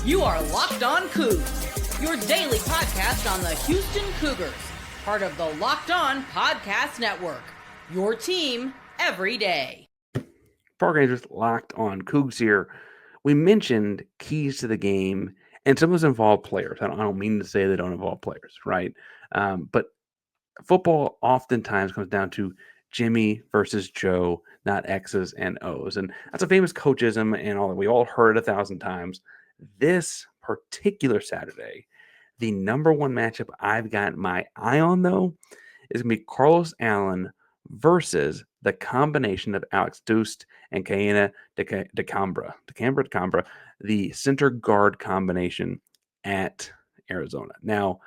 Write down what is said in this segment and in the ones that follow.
You are Locked On Cougs, your daily podcast on the Houston Cougars, part of the Locked On Podcast Network, your team every day. Park Rangers Locked On Coogs here. We mentioned keys to the game, and some of those involve players. I don't mean to say they don't involve players, right? But football oftentimes comes down to Jimmy versus Joe, not X's and O's. And that's a famous coachism and all that. We all heard it 1,000 times. This particular Saturday, the number one matchup I've got my eye on, though, is going to be Carlos Allen versus the combination of Alex Deuce and Kayana DeCambra, the center guard combination at Arizona. Now,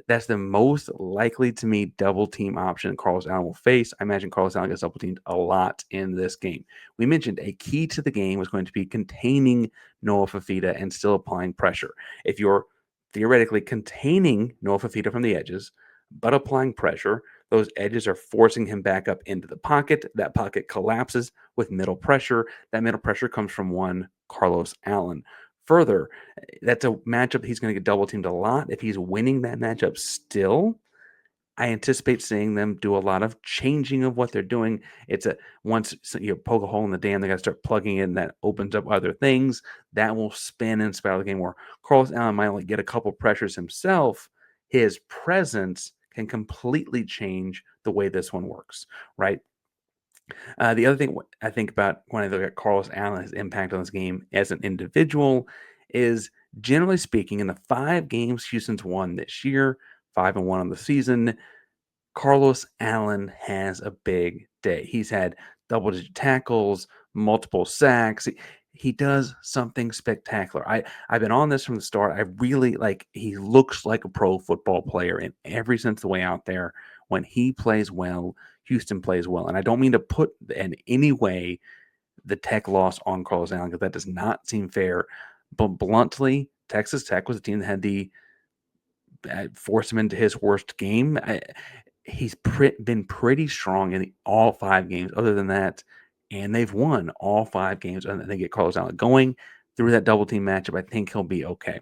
that's the most likely to me double team option Carlos Allen will face. I imagine Carlos Allen gets double teamed a lot in this game. We mentioned a key to the game was going to be containing Noah Fifita and still applying pressure. If you're theoretically containing Noah Fifita from the edges, but applying pressure, those edges are forcing him back up into the pocket. That pocket collapses with middle pressure. That middle pressure comes from one Carlos Allen. Further, that's a matchup he's going to get double teamed a lot. If he's winning that matchup still, I anticipate seeing them do a lot of changing of what they're doing. It's once you poke a hole in the dam, they got to start plugging in. That opens up other things that will spin and spiral the game. Where Carlos Allen might only get a couple pressures himself, his presence can completely change the way this one works, right? The other thing I think about when I look at Carlos Allen's impact on this game as an individual is, generally speaking, in the 5 games Houston's won this year, 5-1 on the season, Carlos Allen has a big day. He's had double-digit tackles, multiple sacks. He does something spectacular. I've been on this from the start. I really he looks like a pro football player in every sense of the way out there. When he plays well, Houston plays well. And I don't mean to put in any way the Tech loss on Carlos Allen, because that does not seem fair. But bluntly, Texas Tech was a team that had forced him into his worst game. He's been pretty strong in all 5 games. Other than that, and they've won all 5 games, and they get Carlos Allen going through that double team matchup. I think he'll be okay.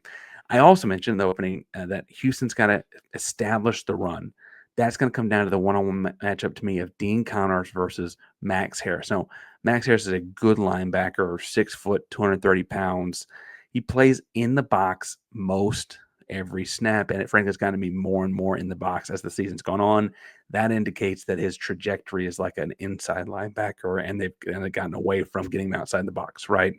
I also mentioned in the opening that Houston's got to establish the run. That's going to come down to the one-on-one matchup to me of Dean Connors versus Max Harris. Now, Max Harris is a good linebacker, 6 foot, 230 pounds. He plays in the box most every snap, and it frankly is going to be more and more in the box as the season's gone on. That indicates that his trajectory is like an inside linebacker, and they've gotten away from getting him outside the box, right?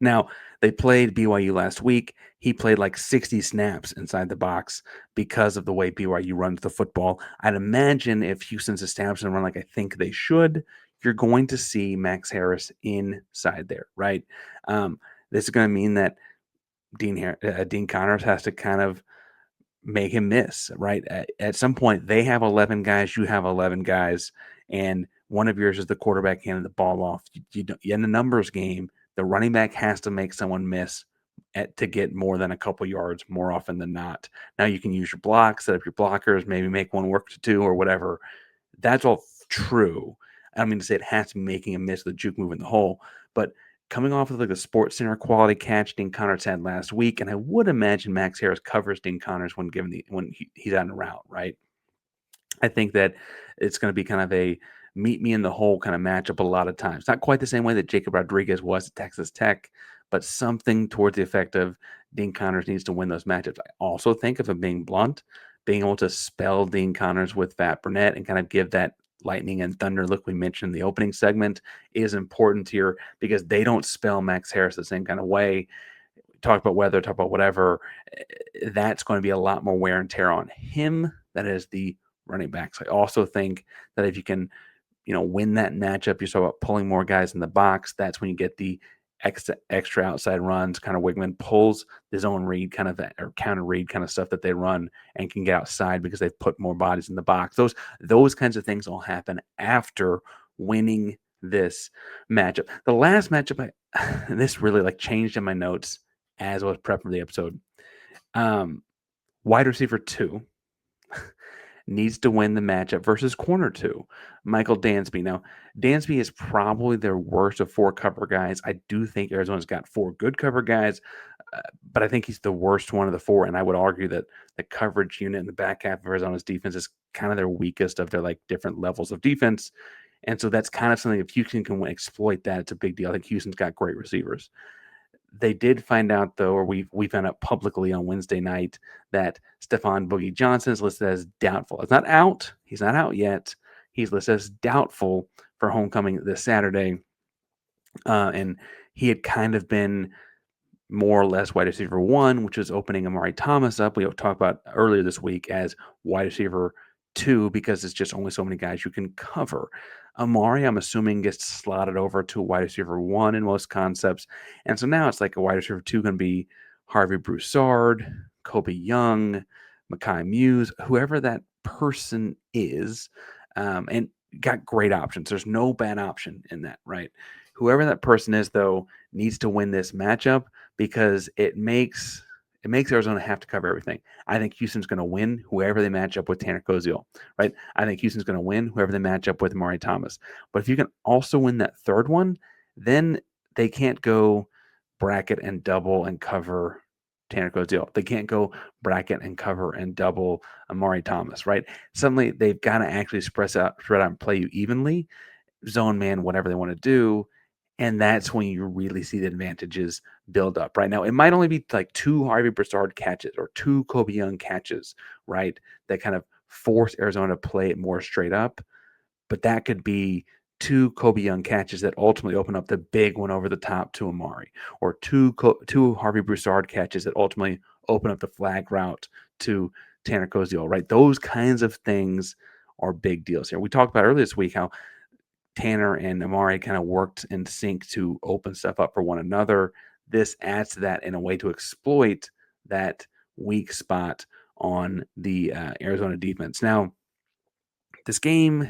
Now, they played BYU last week. He played like 60 snaps inside the box because of the way BYU runs the football. I'd imagine if Houston's establishing a run like I think they should, you're going to see Max Harris inside there, right? This is going to mean that Dean Connors has to kind of make him miss, right? At some point, they have 11 guys, you have 11 guys, and one of yours is the quarterback handing the ball off. In a numbers game, the running back has to make someone miss to get more than a couple yards more often than not. Now you can use your blocks, set up your blockers, maybe make one work to 2 or whatever. That's all true. I don't mean to say it has to be making a miss, the juke move in the hole, but coming off of like the Sports Center quality catch Dean Connors had last week, and I would imagine Max Harris covers Dean Connors when he's on a route, right? I think that it's going to be kind of a meet me in the hole kind of matchup a lot of times. Not quite the same way that Jacob Rodriguez was at Texas Tech, but something towards the effect of Dean Connors needs to win those matchups. I also think, if I'm being blunt, being able to spell Dean Connors with Fat Burnett and kind of give that lightning and thunder look we mentioned in the opening segment is important here, because they don't spell Max Harris the same kind of way. Talk about weather, talk about whatever. That's going to be a lot more wear and tear on him than is the running backs. I also think that if you can, win that matchup, you talk about pulling more guys in the box. That's when you get the extra outside runs, kind of Wigman pulls the zone read kind of, or counter read kind of stuff that they run and can get outside because they've put more bodies in the box. Those kinds of things will happen after winning this matchup. The last matchup, this really changed in my notes as I was prepping for the episode. Wide receiver 2 needs to win the matchup versus corner 2, Michael Dansby. Now, Dansby is probably their worst of 4 cover guys. I do think Arizona's got 4 good cover guys. but I think he's the worst one of the four. And I would argue that the coverage unit in the back half of Arizona's defense is kind of their weakest of their like different levels of defense. And so that's kind of something, if Houston can exploit that, it's a big deal. I think Houston's got great receivers. They did find out, though, or we found out publicly on Wednesday night, that Stefan Boogie Johnson is listed as doubtful. It's not out. He's not out yet. He's listed as doubtful for homecoming this Saturday. And he had kind of been more or less wide receiver one, which was opening Amare Thomas up. We talked about earlier this week as wide receiver two because it's just only so many guys you can cover. Amare, I'm assuming, gets slotted over to wide receiver one in most concepts. And so now it's like a wide receiver two going to be Harvey Broussard, Koby Young, Mekhi Mews, whoever that person is. And got great options. There's no bad option in that, right? Whoever that person is, though, needs to win this matchup because it makes Arizona have to cover everything. I think Houston's going to win whoever they match up with Tanner Koziol, right? I think Houston's going to win whoever they match up with Amare Thomas. But if you can also win that third one, then they can't go bracket and double and cover Tanner Koziol. They can't go bracket and cover and double Amare Thomas, right? Suddenly they've got to actually spread out and play you evenly, zone man, whatever they want to do. And that's when you really see the advantages build up. Right now, it might only be like 2 Harvey Broussard catches or 2 Koby Young catches, right? That kind of force Arizona to play it more straight up. But that could be 2 Koby Young catches that ultimately open up the big one over the top to Amare, or 2 Harvey Broussard catches that ultimately open up the flag route to Tanner Koziol, right? Those kinds of things are big deals here. We talked about earlier this week how Tanner and Amare kind of worked in sync to open stuff up for one another. This adds to that in a way to exploit that weak spot on the Arizona defense. Now, this game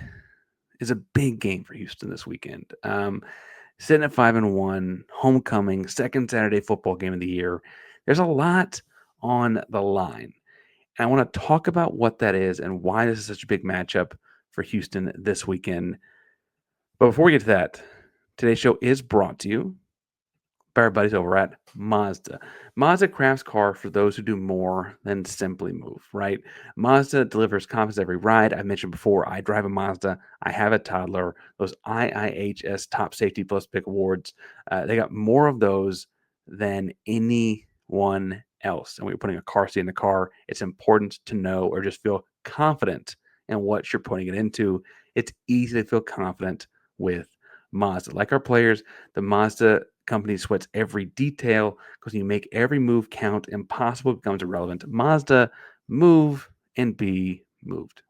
is a big game for Houston this weekend. Sitting at 5-1, homecoming, second Saturday football game of the year. There's a lot on the line. And I want to talk about what that is and why this is such a big matchup for Houston this weekend. But before we get to that, today's show is brought to you by our buddies over at Mazda. Mazda crafts cars for those who do more than simply move, right? Mazda delivers confidence every ride. I mentioned before, I drive a Mazda. I have a toddler. Those IIHS Top Safety Plus Pick Awards, they got more of those than anyone else. And when you're putting a car seat in the car, it's important to know or just feel confident in what you're putting it into. It's easy to feel confident with Mazda. Like our players, the Mazda company sweats every detail because you make every move count. Impossible becomes irrelevant. Mazda, move and be moved.